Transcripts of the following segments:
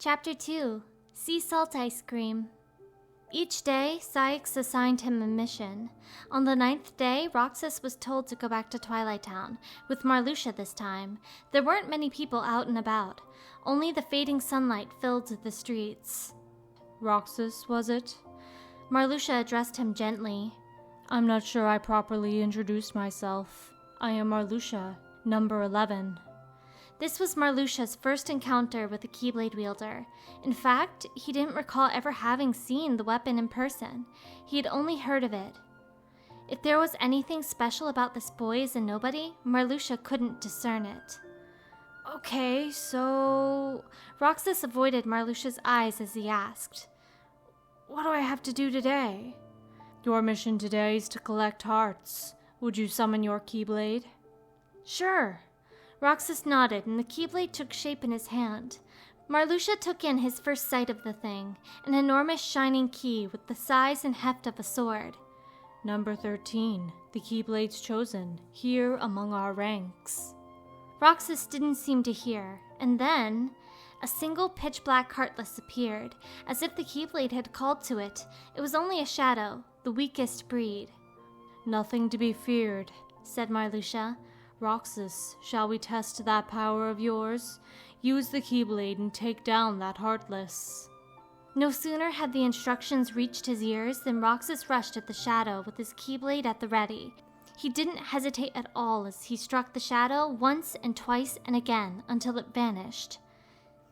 Chapter 2. Sea Salt Ice Cream. Each day, Ceyx assigned him a mission. On the 9th day, Roxas was told to go back to Twilight Town, with Marluxia this time. There weren't many people out and about. Only the fading sunlight filled the streets. Roxas, was it? Marluxia addressed him gently. I'm not sure I properly introduced myself. I am Marluxia, number 11. This was Marluxia's first encounter with a Keyblade wielder. In fact, he didn't recall ever having seen the weapon in person. He had only heard of it. If there was anything special about this boy as a nobody, Marluxia couldn't discern it. Okay, so... Roxas avoided Marluxia's eyes as he asked, "What do I have to do today?" Your mission today is to collect hearts. Would you summon your Keyblade? Sure. Roxas nodded, and the Keyblade took shape in his hand. Marluxia took in his first sight of the thing, an enormous shining key with the size and heft of a sword. Number 13, the Keyblade's chosen, here among our ranks. Roxas didn't seem to hear, and then a single pitch-black heartless appeared, as if the Keyblade had called to it. It was only a shadow, the weakest breed. Nothing to be feared, said Marluxia. Roxas, shall we test that power of yours? Use the Keyblade and take down that Heartless. No sooner had the instructions reached his ears than Roxas rushed at the shadow with his Keyblade at the ready. He didn't hesitate at all as he struck the shadow once and twice and again until it vanished.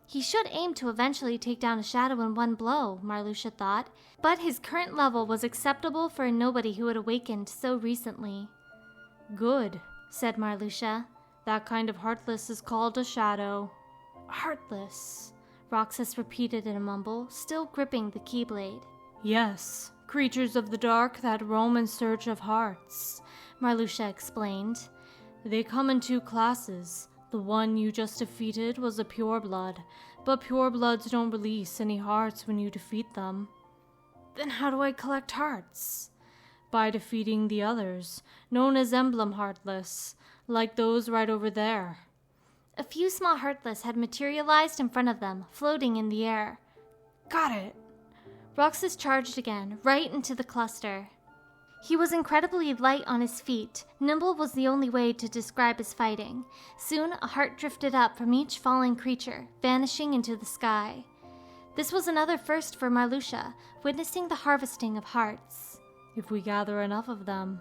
He should aim to eventually take down a shadow in one blow, Marluxia thought, but his current level was acceptable for a nobody who had awakened so recently. Good, said Marluxia. That kind of Heartless is called a shadow. Heartless, Roxas repeated in a mumble, still gripping the Keyblade. Yes, creatures of the dark that roam in search of hearts, Marluxia explained. They come in two classes. The one you just defeated was a pureblood, but purebloods don't release any hearts when you defeat them. Then how do I collect hearts? By defeating the others, known as Emblem Heartless, like those right over there. A few small Heartless had materialized in front of them, floating in the air. Got it! Roxas charged again, right into the cluster. He was incredibly light on his feet. Nimble was the only way to describe his fighting. Soon, a heart drifted up from each falling creature, vanishing into the sky. This was another first for Marluxia, witnessing the harvesting of hearts. If we gather enough of them.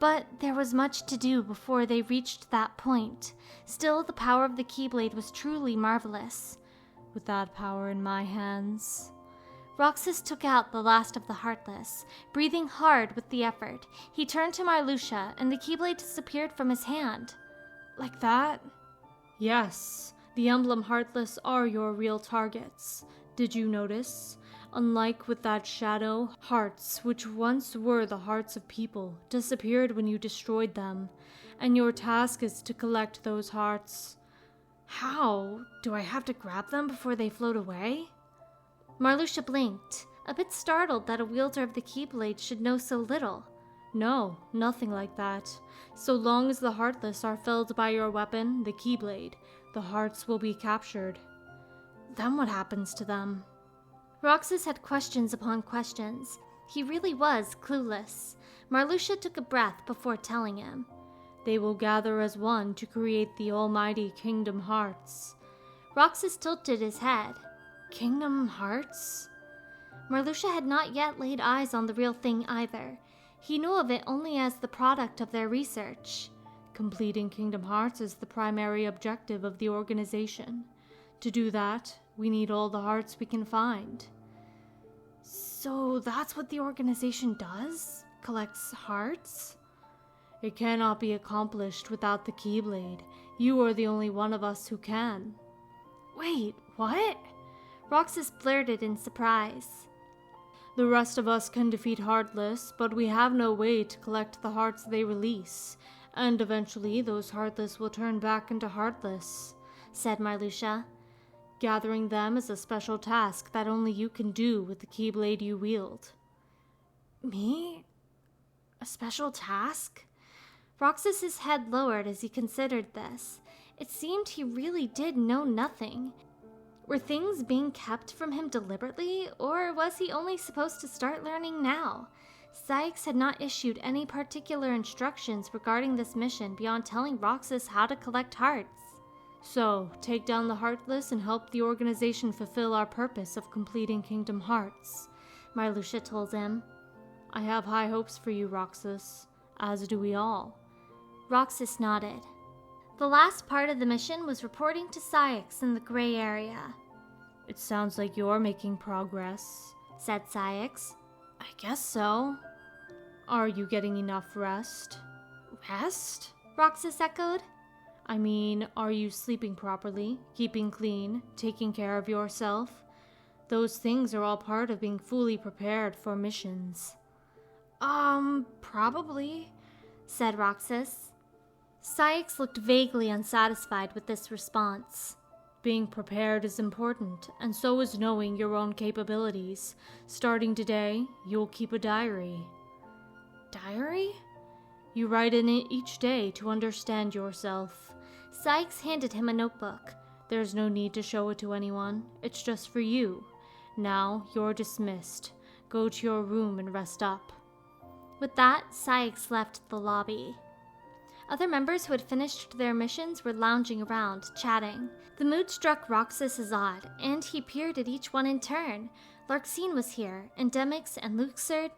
But there was much to do before they reached that point. Still, the power of the Keyblade was truly marvelous. With that power in my hands... Roxas took out the last of the Heartless, breathing hard with the effort. He turned to Marluxia, and the Keyblade disappeared from his hand. Like that? Yes, the Emblem Heartless are your real targets. Did you notice? Unlike with that shadow, hearts, which once were the hearts of people, disappeared when you destroyed them, and your task is to collect those hearts. How? Do I have to grab them before they float away? Marluxia blinked, a bit startled that a wielder of the Keyblade should know so little. No, nothing like that. So long as the Heartless are filled by your weapon, the Keyblade, the hearts will be captured. Then what happens to them? Roxas had questions upon questions. He really was clueless. Marluxia took a breath before telling him. They will gather as one to create the almighty Kingdom Hearts. Roxas tilted his head. Kingdom Hearts? Marluxia had not yet laid eyes on the real thing either. He knew of it only as the product of their research. Completing Kingdom Hearts is the primary objective of the organization. To do that, we need all the hearts we can find. So that's what the organization does? Collects hearts? It cannot be accomplished without the Keyblade. You are the only one of us who can. Wait, what? Roxas blurted in surprise. The rest of us can defeat Heartless, but we have no way to collect the hearts they release, and eventually those Heartless will turn back into Heartless, said Marluxia. Gathering them is a special task that only you can do with the Keyblade you wield. Me? A special task? Roxas's head lowered as he considered this. It seemed he really did know nothing. Were things being kept from him deliberately, or was he only supposed to start learning now? Sykes had not issued any particular instructions regarding this mission beyond telling Roxas how to collect hearts. So, take down the Heartless and help the organization fulfill our purpose of completing Kingdom Hearts, Marluxia told him. I have high hopes for you, Roxas, as do we all. Roxas nodded. The last part of the mission was reporting to Sykes in the gray area. It sounds like you're making progress, said Sykes. I guess so. Are you getting enough rest? Rest? Roxas echoed. I mean, are you sleeping properly, keeping clean, taking care of yourself? Those things are all part of being fully prepared for missions. Probably, said Roxas. Sykes looked vaguely unsatisfied with this response. Being prepared is important, and so is knowing your own capabilities. Starting today, you'll keep a diary. Diary? You write in it each day to understand yourself. Sykes handed him a notebook. There's no need to show it to anyone. It's just for you. Now, you're dismissed. Go to your room and rest up. With that, Sykes left the lobby. Other members who had finished their missions were lounging around, chatting. The mood struck Roxas as odd, and he peered at each one in turn. Larxene was here, and Demyx and Luxord.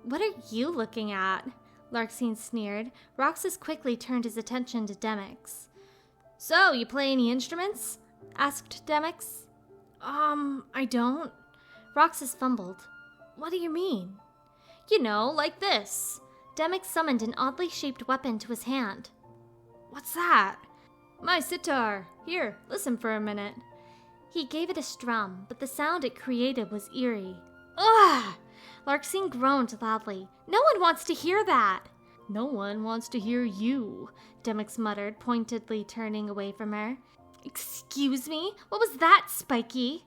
What are you looking at? Larxene sneered. Roxas quickly turned his attention to Demyx. So, you play any instruments? Asked Demyx. I don't. Roxas fumbled. What do you mean? You know, like this. Demyx summoned an oddly shaped weapon to his hand. What's that? My sitar. Here, listen for a minute. He gave it a strum, but the sound it created was eerie. Ugh! Larxene groaned loudly. No one wants to hear that. No one wants to hear you, Demyx muttered, pointedly turning away from her. Excuse me? What was that, Spiky?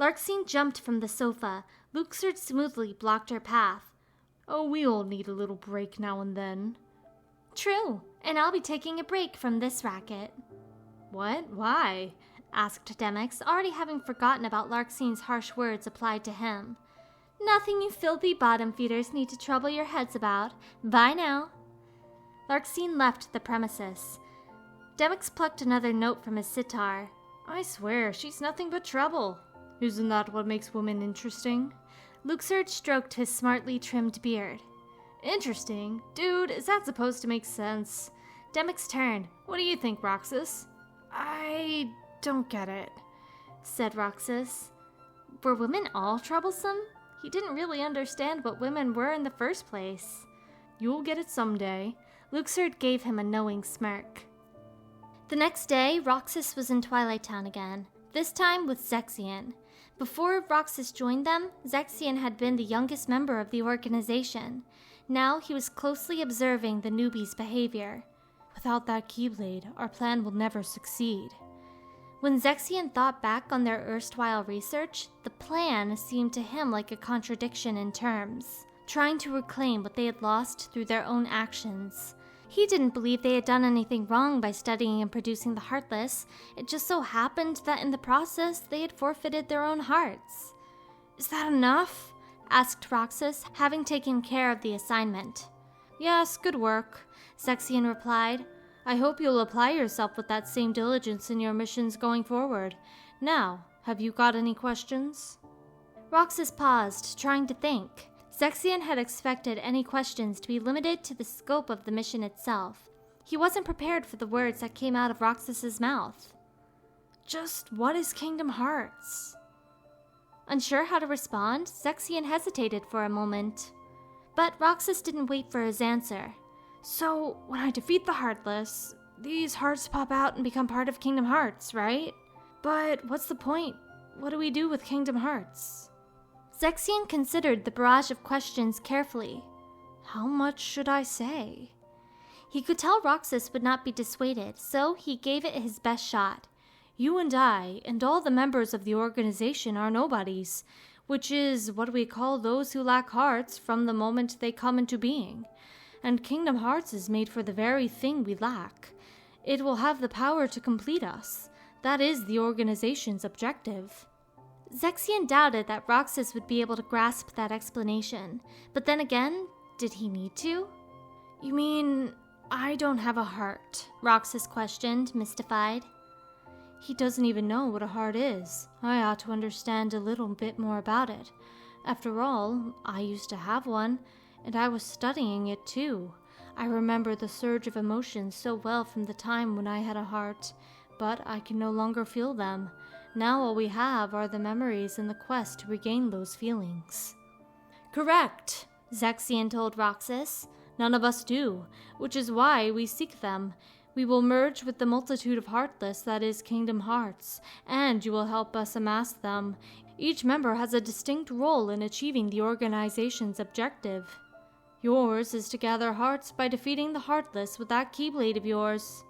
Larxene jumped from the sofa. Luxord smoothly blocked her path. Oh, we all need a little break now and then. True, and I'll be taking a break from this racket. What? Why? Asked Demyx, already having forgotten about Larxene's harsh words applied to him. Nothing you filthy bottom feeders need to trouble your heads about. Bye now. Larxene left the premises. Demyx plucked another note from his sitar. I swear, she's nothing but trouble. Isn't that what makes women interesting? Luxord stroked his smartly trimmed beard. Interesting? Dude, is that supposed to make sense? Demyx turned. What do you think, Roxas? I don't get it, said Roxas. Were women all troublesome? He didn't really understand what women were in the first place. You'll get it someday. Luxord gave him a knowing smirk. The next day, Roxas was in Twilight Town again, this time with Zexion. Before Roxas joined them, Zexion had been the youngest member of the organization. Now he was closely observing the newbie's behavior. Without that Keyblade, our plan will never succeed. When Zexion thought back on their erstwhile research, the plan seemed to him like a contradiction in terms, trying to reclaim what they had lost through their own actions. He didn't believe they had done anything wrong by studying and producing the Heartless. It just so happened that in the process, they had forfeited their own hearts. Is that enough? Asked Roxas, having taken care of the assignment. Yes, good work, Zexion replied. I hope you'll apply yourself with that same diligence in your missions going forward. Now, have you got any questions? Roxas paused, trying to think. Zexion had expected any questions to be limited to the scope of the mission itself. He wasn't prepared for the words that came out of Roxas's mouth. Just what is Kingdom Hearts? Unsure how to respond, Zexion hesitated for a moment. But Roxas didn't wait for his answer. So, when I defeat the Heartless, these hearts pop out and become part of Kingdom Hearts, right? But what's the point? What do we do with Kingdom Hearts? Zexion considered the barrage of questions carefully. How much should I say? He could tell Roxas would not be dissuaded, so he gave it his best shot. You and I, and all the members of the organization are nobodies, which is what we call those who lack hearts from the moment they come into being. And Kingdom Hearts is made for the very thing we lack. It will have the power to complete us. That is the organization's objective. Zexion doubted that Roxas would be able to grasp that explanation, but then again, did he need to? You mean, I don't have a heart? Roxas questioned, mystified. He doesn't even know what a heart is. I ought to understand a little bit more about it. After all, I used to have one, and I was studying it too. I remember the surge of emotions so well from the time when I had a heart, but I can no longer feel them. Now all we have are the memories and the quest to regain those feelings. Correct, Zexion told Roxas. None of us do, which is why we seek them. We will merge with the multitude of Heartless that is Kingdom Hearts, and you will help us amass them. Each member has a distinct role in achieving the organization's objective. Yours is to gather hearts by defeating the Heartless with that Keyblade of yours.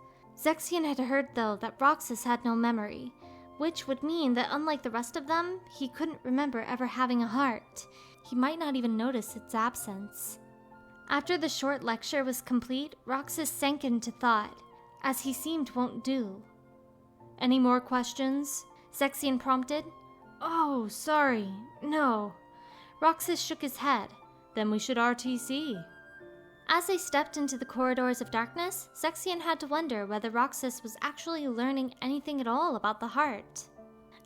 Zexion had heard, though, that Roxas had no memory, which would mean that unlike the rest of them, he couldn't remember ever having a heart. He might not even notice its absence. After the short lecture was complete, Roxas sank into thought, as he seemed won't do. Any more questions? Zexion prompted. Oh, sorry, no. Roxas shook his head. Then we should RTC. As they stepped into the corridors of darkness, Zexion had to wonder whether Roxas was actually learning anything at all about the heart.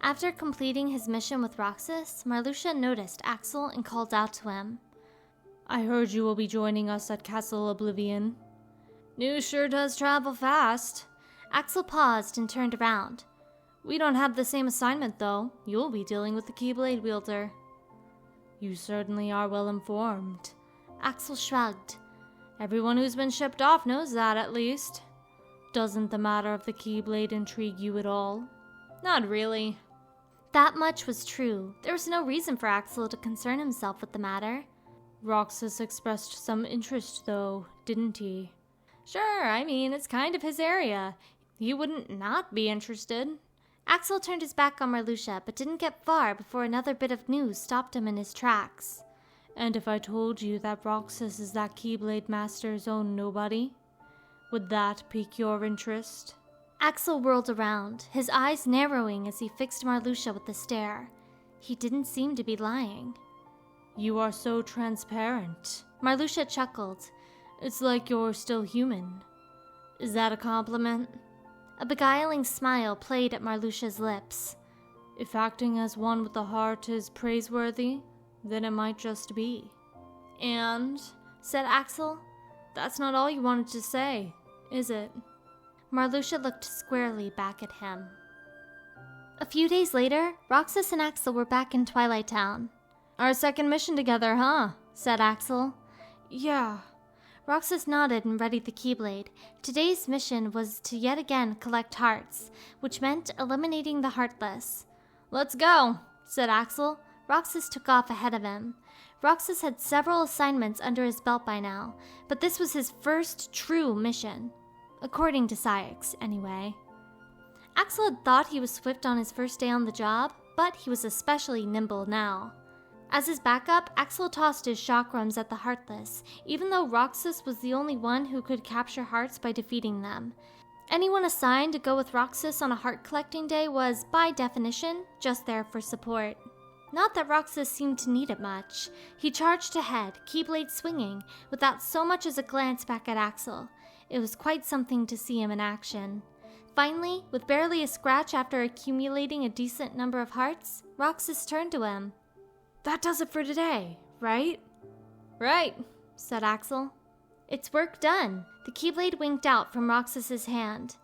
After completing his mission with Roxas, Marluxia noticed Axel and called out to him. I heard you will be joining us at Castle Oblivion. News sure does travel fast. Axel paused and turned around. We don't have the same assignment, though. You'll be dealing with the Keyblade wielder. You certainly are well informed. Axel shrugged. Everyone who's been shipped off knows that, at least. Doesn't the matter of the Keyblade intrigue you at all? Not really. That much was true. There was no reason for Axel to concern himself with the matter. Roxas expressed some interest, though, didn't he? Sure, I mean, it's kind of his area. He wouldn't not be interested. Axel turned his back on Marluxia, but didn't get far before another bit of news stopped him in his tracks. And if I told you that Roxas is that Keyblade Master's own nobody, would that pique your interest? Axel whirled around, his eyes narrowing as he fixed Marluxia with a stare. He didn't seem to be lying. You are so transparent. Marluxia chuckled. It's like you're still human. Is that a compliment? A beguiling smile played at Marluxia's lips. If acting as one with a heart is praiseworthy, then it might just be. And, said Axel, that's not all you wanted to say, is it? Marluxia looked squarely back at him. A few days later, Roxas and Axel were back in Twilight Town. Our second mission together, huh? Said Axel. Yeah. Roxas nodded and readied the Keyblade. Today's mission was to yet again collect hearts, which meant eliminating the Heartless. Let's go, said Axel. Roxas took off ahead of him. Roxas had several assignments under his belt by now, but this was his first true mission. According to Cyax, anyway. Axel had thought he was swift on his first day on the job, but he was especially nimble now. As his backup, Axel tossed his chakrams at the Heartless, even though Roxas was the only one who could capture hearts by defeating them. Anyone assigned to go with Roxas on a heart collecting day was, by definition, just there for support. Not that Roxas seemed to need it much. He charged ahead, Keyblade swinging, without so much as a glance back at Axel. It was quite something to see him in action. Finally, with barely a scratch after accumulating a decent number of hearts, Roxas turned to him. That does it for today, right? Right, said Axel. It's work done. The Keyblade winked out from Roxas's hand.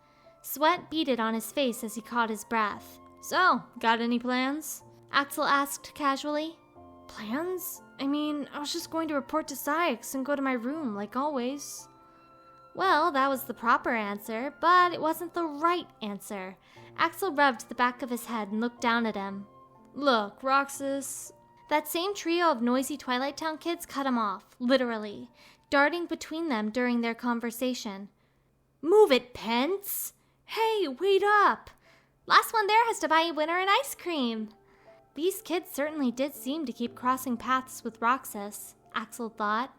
Sweat beaded on his face as he caught his breath. So, got any plans? Axel asked casually. Plans? I mean, I was just going to report to Cyax and go to my room, like always. Well, that was the proper answer, but it wasn't the right answer. Axel rubbed the back of his head and looked down at him. Look, Roxas... That same trio of noisy Twilight Town kids cut him off, literally, darting between them during their conversation. Move it, Pence! Hey, wait up! Last one there has to buy a winner an ice cream. These kids certainly did seem to keep crossing paths with Roxas, Axel thought.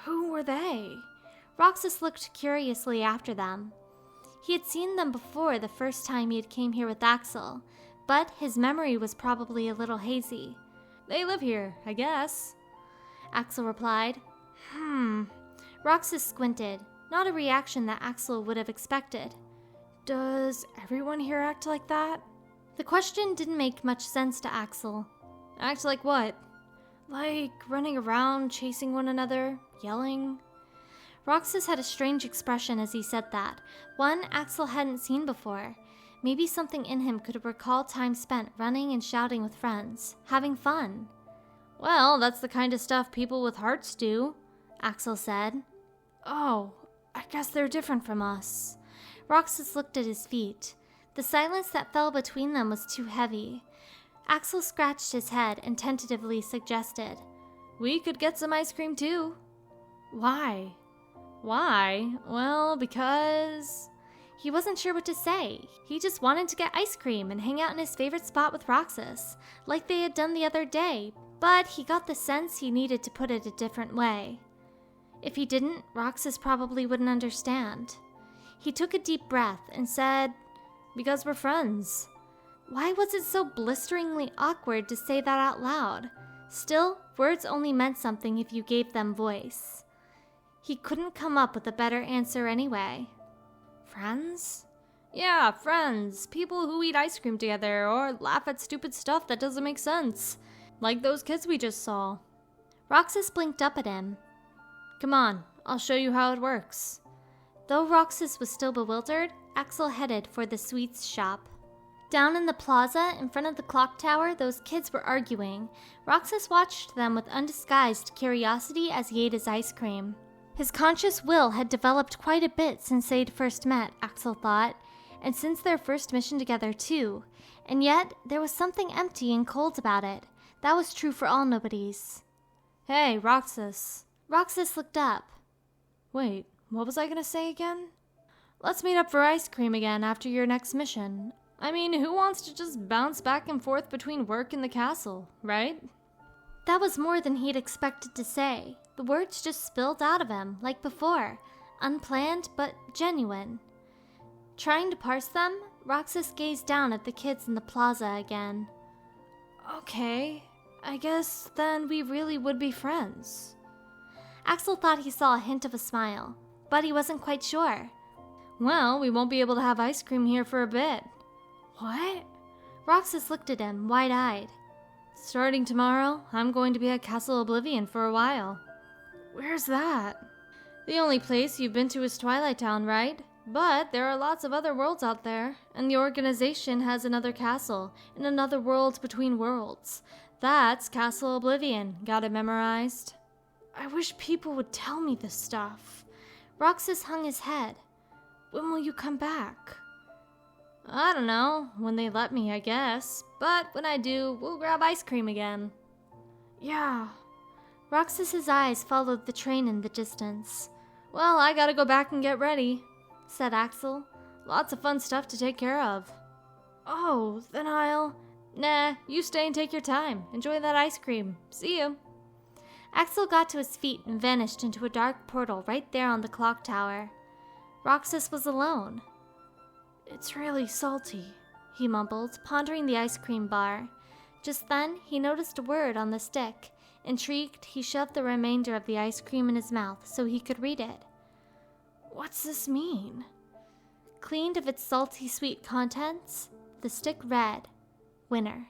Who were they? Roxas looked curiously after them. He had seen them before the first time he had came here with Axel, but his memory was probably a little hazy. They live here, I guess, Axel replied. Roxas squinted, not a reaction that Axel would have expected. Does everyone here act like that? The question didn't make much sense to Axel. Act like what? Like running around, chasing one another, yelling? Roxas had a strange expression as he said that, one Axel hadn't seen before. Maybe something in him could recall time spent running and shouting with friends, having fun. Well, that's the kind of stuff people with hearts do, Axel said. Oh, I guess they're different from us. Roxas looked at his feet. The silence that fell between them was too heavy. Axel scratched his head and tentatively suggested, "We could get some ice cream too." "Why?" "Why? Well, because..." He wasn't sure what to say. He just wanted to get ice cream and hang out in his favorite spot with Roxas, like they had done the other day, but he got the sense he needed to put it a different way. If he didn't, Roxas probably wouldn't understand. He took a deep breath and said, "Because we're friends." Why was it so blisteringly awkward to say that out loud? Still, words only meant something if you gave them voice. He couldn't come up with a better answer anyway. Friends? Yeah, friends. People who eat ice cream together or laugh at stupid stuff that doesn't make sense. Like those kids we just saw. Roxas blinked up at him. "Come on, I'll show you how it works." Though Roxas was still bewildered, Axel headed for the sweets shop. Down in the plaza in front of the clock tower, those kids were arguing. Roxas watched them with undisguised curiosity as he ate his ice cream. His conscious will had developed quite a bit since they'd first met, Axel thought, and since their first mission together too. And yet, there was something empty and cold about it. That was true for all nobodies. "Hey, Roxas." Roxas looked up. "Wait, what was I gonna say again?" "Let's meet up for ice cream again after your next mission. I mean, who wants to just bounce back and forth between work and the castle, right?" That was more than he'd expected to say. The words just spilled out of him, like before, unplanned but genuine. Trying to parse them, Roxas gazed down at the kids in the plaza again. "Okay, I guess then we really would be friends." Axel thought he saw a hint of a smile, but he wasn't quite sure. "Well, we won't be able to have ice cream here for a bit." "What?" Roxas looked at him, wide-eyed. "Starting tomorrow, I'm going to be at Castle Oblivion for a while." "Where's that?" "The only place you've been to is Twilight Town, right? But there are lots of other worlds out there, and the organization has another castle in another world between worlds. That's Castle Oblivion. Got it memorized?" "I wish people would tell me this stuff." Roxas hung his head. "When will you come back?" "I don't know. When they let me, I guess. But when I do, we'll grab ice cream again." "Yeah." Roxas's eyes followed the train in the distance. "Well, I gotta go back and get ready," said Axel. "Lots of fun stuff to take care of." "Oh, then I'll..." "Nah, you stay and take your time. Enjoy that ice cream. See you." Axel got to his feet and vanished into a dark portal right there on the clock tower. Roxas was alone. "It's really salty," he mumbled, pondering the ice cream bar. Just then, he noticed a word on the stick. Intrigued, he shoved the remainder of the ice cream in his mouth so he could read it. "What's this mean?" Cleaned of its salty sweet contents, the stick read, "Winner."